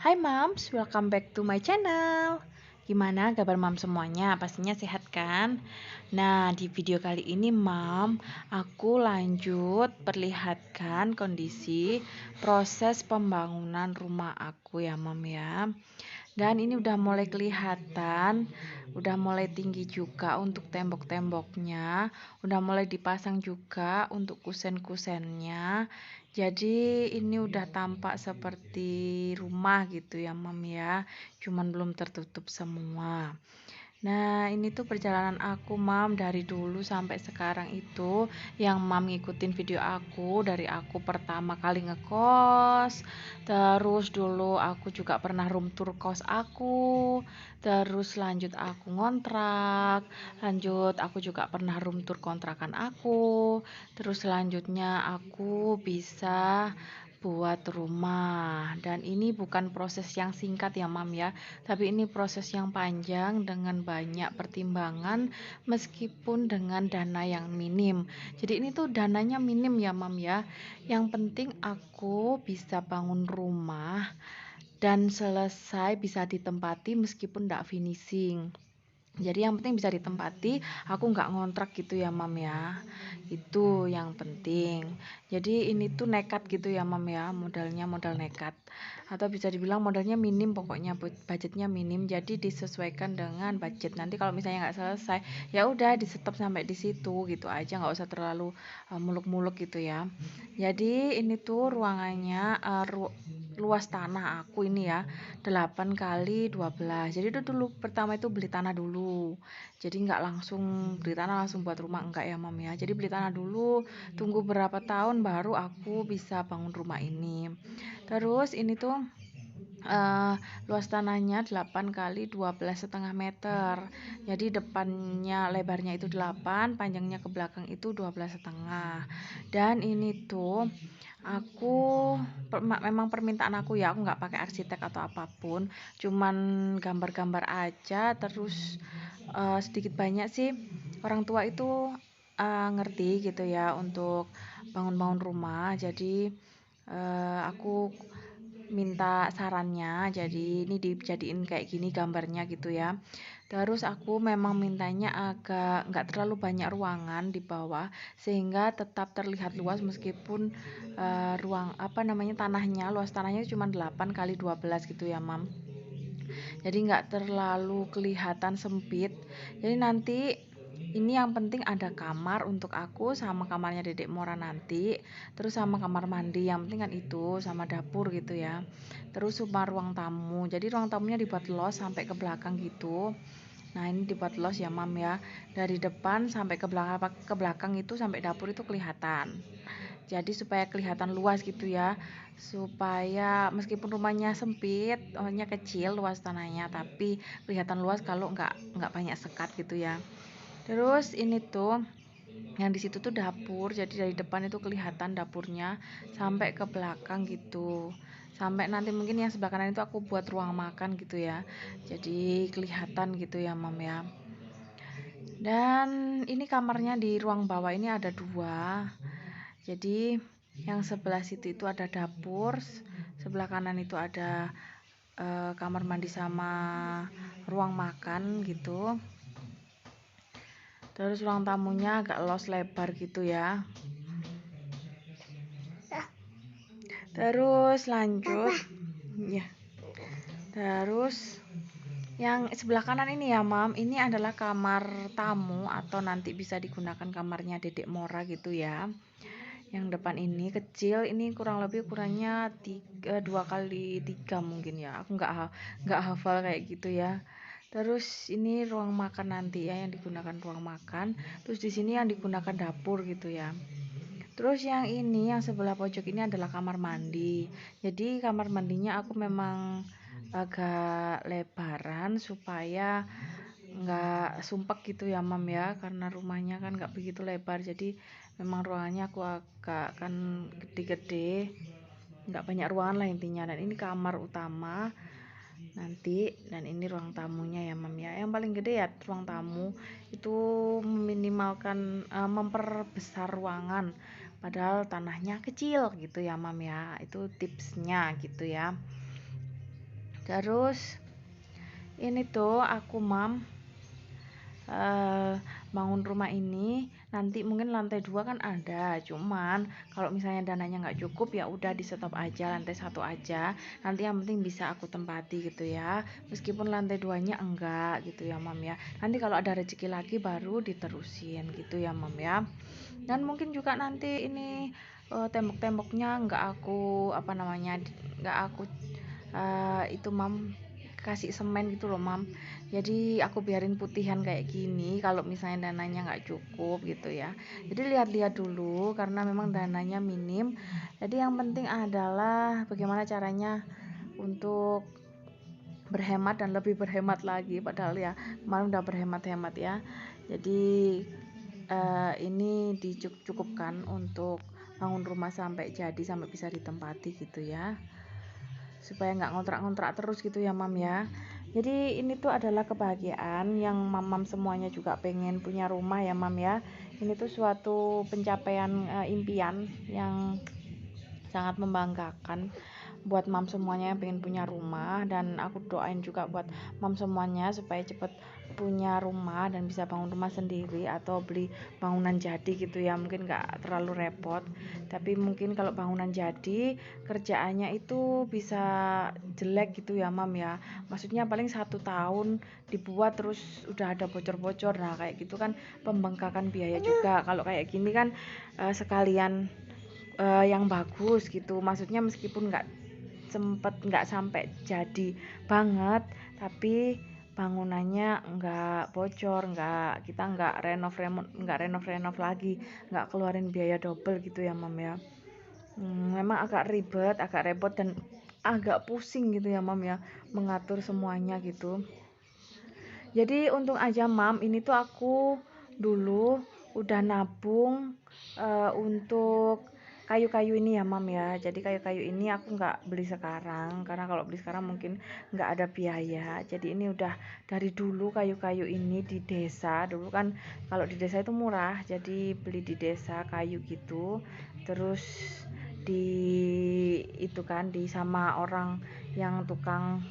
Hai Mams, welcome back to my channel. Gimana kabar Mam semuanya? Pastinya sehat kan? Nah, di video kali ini aku lanjut perlihatkan kondisi proses pembangunan rumah aku ya Mam ya. Dan ini udah mulai kelihatan, udah mulai tinggi juga untuk tembok-temboknya, udah mulai dipasang juga untuk kusen-kusennya. Jadi ini udah tampak seperti rumah gitu ya Mam ya, cuman belum tertutup semua. Nah, ini tuh perjalanan aku, Mam, dari dulu sampai sekarang itu yang Mam ngikutin video aku dari aku pertama kali ngekos. Terus dulu aku juga pernah room tour kos aku. Terus lanjut aku ngontrak. Lanjut aku juga pernah room tour kontrakan aku. Terus selanjutnya aku bisa buat rumah. Dan ini bukan proses yang singkat ya Mam ya, tapi ini proses yang panjang dengan banyak pertimbangan meskipun dengan dana yang minim. Jadi ini tuh dananya minim ya Mam ya, yang penting aku bisa bangun rumah dan selesai bisa ditempati meskipun tidak finishing. Jadi yang penting bisa ditempati, aku nggak ngontrak gitu ya Mam ya, itu yang penting. Jadi ini tuh nekat gitu ya Mam ya, modalnya modal nekat, atau bisa dibilang modalnya minim, pokoknya budgetnya minim, jadi disesuaikan dengan budget. Nanti kalau misalnya nggak selesai, ya udah di stop sampai di situ gitu aja, nggak usah terlalu muluk-muluk gitu ya. Jadi ini tuh ruangannya, luas tanah aku ini ya 8 kali 12. Jadi itu dulu pertama itu beli tanah dulu. Jadi nggak langsung beli tanah langsung buat rumah, enggak ya Mam ya. Jadi beli tanah dulu, tunggu berapa tahun baru aku bisa bangun rumah ini. Terus ini tuh luas tanahnya 8 kali 12,5 meter. Jadi depannya lebarnya itu 8, panjangnya ke belakang itu 12,5. Dan ini tuh aku memang permintaan aku ya, aku nggak pakai arsitek atau apapun, cuman gambar-gambar aja. Terus sedikit banyak sih orang tua itu ngerti gitu ya untuk bangun-bangun rumah. Jadi aku minta sarannya, jadi ini dijadiin kayak gini gambarnya gitu ya. Terus aku memang mintanya agak nggak terlalu banyak ruangan di bawah sehingga tetap terlihat luas meskipun tanahnya, luas tanahnya cuma 8 kali 12 gitu ya Mam. Jadi nggak terlalu kelihatan sempit. Jadi nanti ini yang penting ada kamar untuk aku sama kamarnya Dedek Mora nanti, terus sama kamar mandi, yang penting kan itu, sama dapur gitu ya. Terus sama ruang tamu, jadi ruang tamunya dibuat los sampai ke belakang gitu. Nah ini dibuat los ya Mam ya, dari depan sampai ke belakang itu sampai dapur itu kelihatan. Jadi supaya kelihatan luas gitu ya, supaya meskipun rumahnya sempit, rumahnya kecil luas tanahnya, tapi kelihatan luas kalau nggak banyak sekat gitu ya. Terus ini tuh yang di situ tuh dapur, jadi dari depan itu kelihatan dapurnya sampai ke belakang gitu, sampai nanti mungkin yang sebelah kanan itu aku buat ruang makan gitu ya, jadi kelihatan gitu ya Mam ya. Dan ini kamarnya di ruang bawah ini ada 2. Jadi yang sebelah situ itu ada dapur, sebelah kanan itu ada kamar mandi sama ruang makan gitu. Terus ruang tamunya agak los lebar gitu ya. Terus lanjut ya. Terus yang sebelah kanan ini ya Mam, ini adalah kamar tamu atau nanti bisa digunakan kamarnya Dedek Mora gitu ya. Yang depan ini kecil, ini kurang lebih ukurannya 2 kali 3 mungkin ya, aku nggak hafal kayak gitu ya. Terus ini ruang makan nanti ya, yang digunakan ruang makan, terus di sini yang digunakan dapur gitu ya. Terus yang ini, yang sebelah pojok ini adalah kamar mandi. Jadi kamar mandinya aku memang agak lebaran supaya nggak sumpek gitu ya Mam ya, karena rumahnya kan nggak begitu lebar, jadi memang ruangannya aku agak kan gede-gede, nggak banyak ruangan lah intinya. Dan ini kamar utama nanti, dan ini ruang tamunya ya Mam ya, yang paling gede ya ruang tamu itu, meminimalkan memperbesar ruangan padahal tanahnya kecil gitu ya Mam ya, itu tipsnya gitu ya. Terus ini tuh aku mam bangun rumah ini nanti mungkin lantai 2 kan ada, cuman kalau misalnya dananya nggak cukup ya udah di stop aja lantai 1 aja, nanti yang penting bisa aku tempati gitu ya, meskipun lantai 2-nya enggak gitu ya mam ya, nanti kalau ada rezeki lagi baru diterusin gitu ya mam ya. Dan mungkin juga nanti ini tembok-temboknya nggak aku nggak aku itu mam kasih semen gitu loh mam, jadi aku biarin putihan kayak gini kalau misalnya dananya nggak cukup gitu ya. Jadi lihat-lihat dulu karena memang dananya minim, jadi yang penting adalah bagaimana caranya untuk berhemat dan lebih berhemat lagi, padahal ya kemarin udah berhemat-hemat ya. Jadi ini dicukupkan untuk bangun rumah sampai jadi, sampai bisa ditempati gitu ya, supaya nggak ngontrak-ngontrak terus gitu ya mam ya. Jadi ini tuh adalah kebahagiaan yang mam semuanya juga pengen punya rumah ya mam ya. Ini tuh suatu pencapaian impian yang sangat membanggakan buat mam semuanya yang pengen punya rumah, dan aku doain juga buat mam semuanya supaya cepet punya rumah dan bisa bangun rumah sendiri atau beli bangunan jadi gitu ya, mungkin nggak terlalu repot, tapi mungkin kalau bangunan jadi kerjaannya itu bisa jelek gitu ya mam ya, maksudnya paling 1 tahun dibuat terus udah ada bocor-bocor, nah kayak gitu kan pembengkakan biaya juga. Kalau kayak gini kan sekalian yang bagus gitu, maksudnya meskipun nggak sampai jadi banget, tapi bangunannya nggak bocor, kita nggak renov lagi, nggak keluarin biaya double gitu ya mam ya. Memang agak ribet, agak repot, dan agak pusing gitu ya mam ya mengatur semuanya gitu. Jadi untung aja mam ini tuh aku dulu udah nabung untuk kayu-kayu ini ya mam ya. Jadi kayu-kayu ini aku nggak beli sekarang, karena kalau beli sekarang mungkin nggak ada biaya. Jadi ini udah dari dulu kayu-kayu ini di desa. Dulu kan kalau di desa itu murah, jadi beli di desa kayu gitu. Terus di itu kan di sama orang yang tukang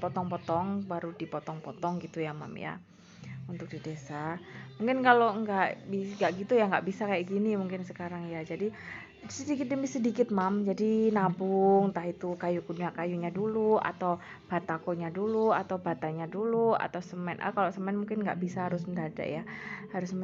potong-potong, baru dipotong-potong gitu ya mam ya, untuk di desa. Mungkin kalau nggak gitu ya nggak bisa kayak gini mungkin sekarang ya. Jadi sedikit demi sedikit mam, jadi nabung, entah itu kayunya dulu, atau batakonya dulu, atau batanya dulu, atau semen. Kalau semen mungkin nggak bisa, harus mendadak ya, harus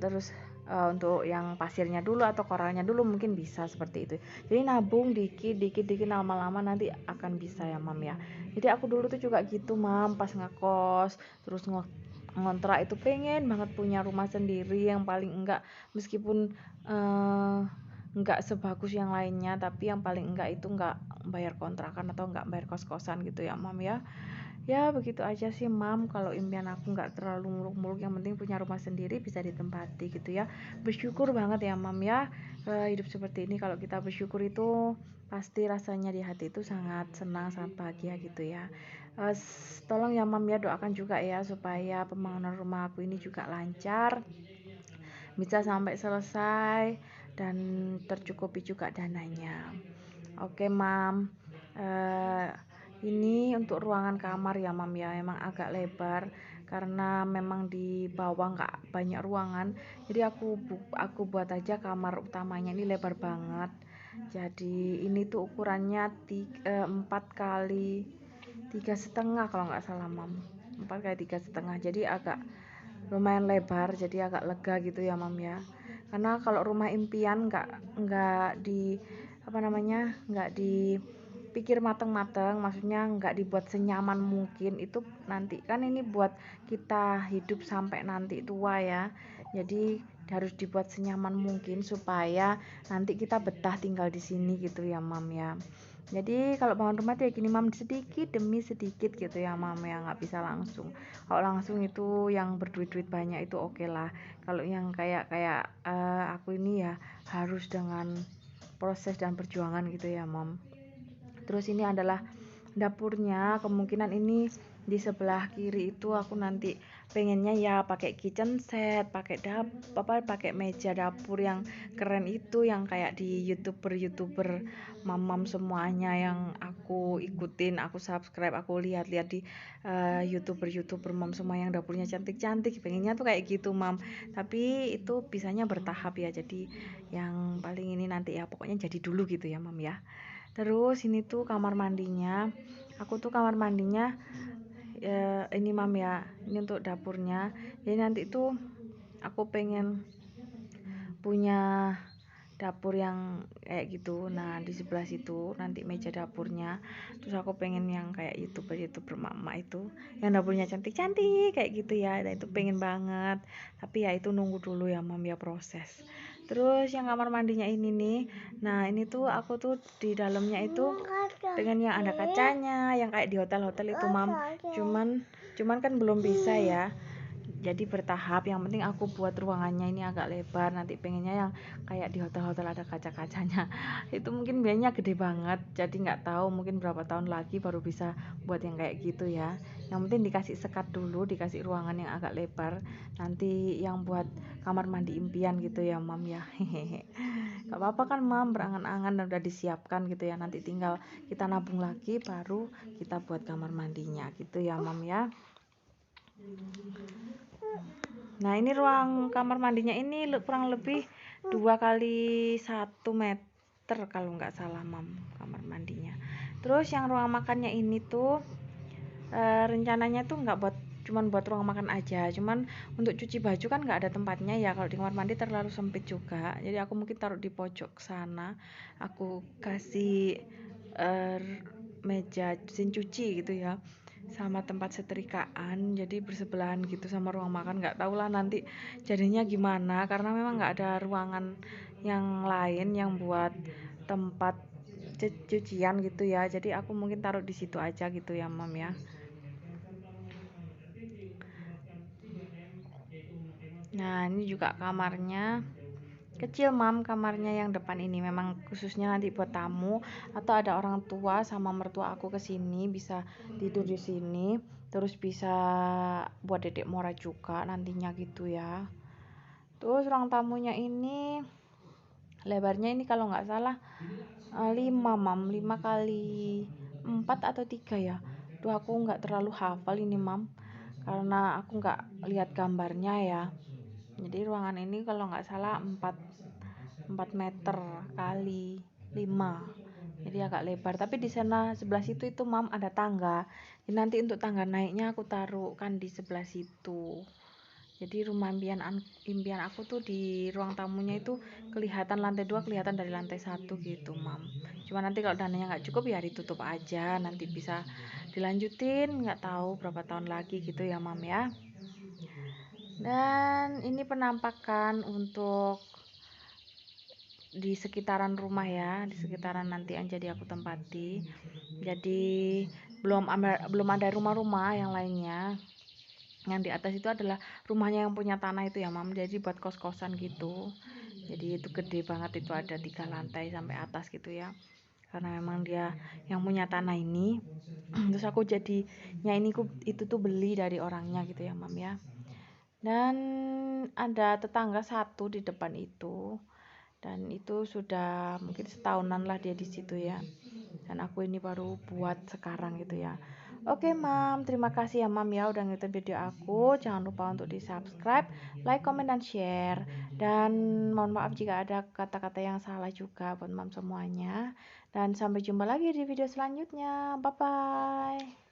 terus untuk yang pasirnya dulu atau koralnya dulu mungkin bisa seperti itu. Jadi nabung dikit lama-lama nanti akan bisa ya mam ya. Jadi aku dulu tuh juga gitu mam, pas ngekos terus ngontrak itu pengen banget punya rumah sendiri yang paling enggak, meskipun enggak sebagus yang lainnya, tapi yang paling enggak itu enggak bayar kontrakan atau enggak bayar kos-kosan gitu ya mam ya. Ya begitu aja sih mam, kalau impian aku nggak terlalu muluk-muluk, yang penting punya rumah sendiri bisa ditempati gitu ya. Bersyukur banget ya mam ya, hidup seperti ini. Kalau kita bersyukur itu pasti rasanya di hati itu sangat senang, sangat bahagia gitu ya. Tolong ya mam ya, doakan juga ya supaya pembangunan rumah aku ini juga lancar, bisa sampai selesai dan tercukupi juga dananya. Oke mam, ini untuk ruangan kamar ya mam ya, memang agak lebar karena memang di bawah nggak banyak ruangan, jadi aku buat aja kamar utamanya ini lebar banget. Jadi ini tuh ukurannya 4 kali 3,5 kalau nggak salah mam, 4 kali 3,5, jadi agak lumayan lebar, jadi agak lega gitu ya mam ya. Karena kalau rumah impian nggak di nggak dipikir mateng-mateng, maksudnya nggak dibuat senyaman mungkin, itu nanti kan ini buat kita hidup sampai nanti tua ya, jadi harus dibuat senyaman mungkin supaya nanti kita betah tinggal di sini gitu ya mam ya. Jadi kalau bangun rumah tuh ya gini mam, sedikit demi sedikit gitu ya mam ya, nggak bisa langsung. Kalau langsung itu yang berduit-duit banyak itu oke lah, kalau yang kayak aku ini ya harus dengan proses dan perjuangan gitu ya mam. Terus ini adalah dapurnya kemungkinan ini di sebelah kiri itu aku nanti pengennya ya pakai kitchen set, pakai meja dapur yang keren itu, yang kayak di youtuber mam semuanya yang aku ikutin, aku subscribe, aku lihat-lihat di youtuber mam semua yang dapurnya cantik-cantik, pengennya tuh kayak gitu mam. Tapi itu bisanya bertahap ya, jadi yang paling ini nanti ya pokoknya jadi dulu gitu ya mam ya. Terus ini tuh kamar mandinya, aku tuh kamar mandinya ini mam ya, ini untuk dapurnya. Jadi nanti tuh aku pengen punya dapur yang kayak gitu. Nah di sebelah situ nanti meja dapurnya, terus aku pengen yang kayak youtuber mama itu yang dapurnya cantik-cantik kayak gitu ya. Nah itu pengen banget, tapi ya itu nunggu dulu ya mam ya, proses. Terus yang kamar mandinya ini nih, nah ini tuh aku tuh di dalamnya itu pengen yang ada kacanya, yang kayak di hotel-hotel itu mam. Cuman kan belum bisa ya, jadi bertahap. Yang penting aku buat ruangannya ini agak lebar, nanti pengennya yang kayak di hotel-hotel ada kaca-kacanya. Itu mungkin biayanya gede banget, jadi nggak tahu mungkin berapa tahun lagi baru bisa buat yang kayak gitu ya. Yang penting dikasih sekat dulu, dikasih ruangan yang agak lebar, nanti yang buat kamar mandi impian gitu ya mam ya. Hehehe, nggak apa-apa kan mam, berangan-angan udah disiapkan gitu ya, nanti tinggal kita nabung lagi baru kita buat kamar mandinya gitu ya mam ya. Nah ini ruang kamar mandinya ini kurang lebih 2 x 1 meter kalau nggak salah mam, kamar mandinya. Terus yang ruang makannya ini tuh rencananya tuh nggak cuman buat ruang makan aja, cuman untuk cuci baju kan nggak ada tempatnya ya, kalau di kamar mandi terlalu sempit juga, jadi aku mungkin taruh di pojok sana, aku kasih meja mesin cuci gitu ya, sama tempat setrikaan, jadi bersebelahan gitu sama ruang makan. Nggak tahu lah nanti jadinya gimana, karena memang nggak ada ruangan yang lain yang buat tempat cucian gitu ya, jadi aku mungkin taruh di situ aja gitu ya mam ya. Nah ini juga kamarnya kecil mam, kamarnya yang depan ini memang khususnya nanti buat tamu atau ada orang tua sama mertua aku kesini bisa tidur di sini, terus bisa buat dedek mora juga nantinya gitu ya. Terus ruang tamunya ini lebarnya ini kalau nggak salah 5 mam, 5 x 4 atau 3 ya. Tuh aku nggak terlalu hafal ini mam, karena aku nggak lihat gambarnya ya. Jadi ruangan ini kalau nggak salah 4 meter kali 5, jadi agak lebar. Tapi di sana sebelah situ itu mam ada tangga, jadi nanti untuk tangga naiknya aku taruh kan di sebelah situ. Jadi rumah impian aku tuh di ruang tamunya itu kelihatan lantai 2, kelihatan dari lantai 1 gitu mam. Cuma nanti kalau dananya nggak cukup ya ditutup aja, nanti bisa dilanjutin nggak tahu berapa tahun lagi gitu ya mam ya. Dan ini penampakan untuk di sekitaran rumah ya, di sekitaran nanti yang jadi aku tempati. Jadi belum ada rumah-rumah yang lainnya. Yang di atas itu adalah rumahnya yang punya tanah itu ya mam, jadi buat kos-kosan gitu. Jadi itu gede banget, itu ada 3 lantai sampai atas gitu ya, karena memang dia yang punya tanah ini. Terus aku jadinya ini itu tuh beli dari orangnya gitu ya mam ya. Dan ada tetangga satu di depan itu, dan itu sudah mungkin setahunan lah dia di situ ya, dan aku ini baru buat sekarang gitu ya. Oke mam, terima kasih ya mam ya udah ngikutin video aku. Jangan lupa untuk di subscribe, like, comment, dan share. Dan mohon maaf jika ada kata-kata yang salah juga buat mam semuanya. Dan sampai jumpa lagi di video selanjutnya. Bye bye.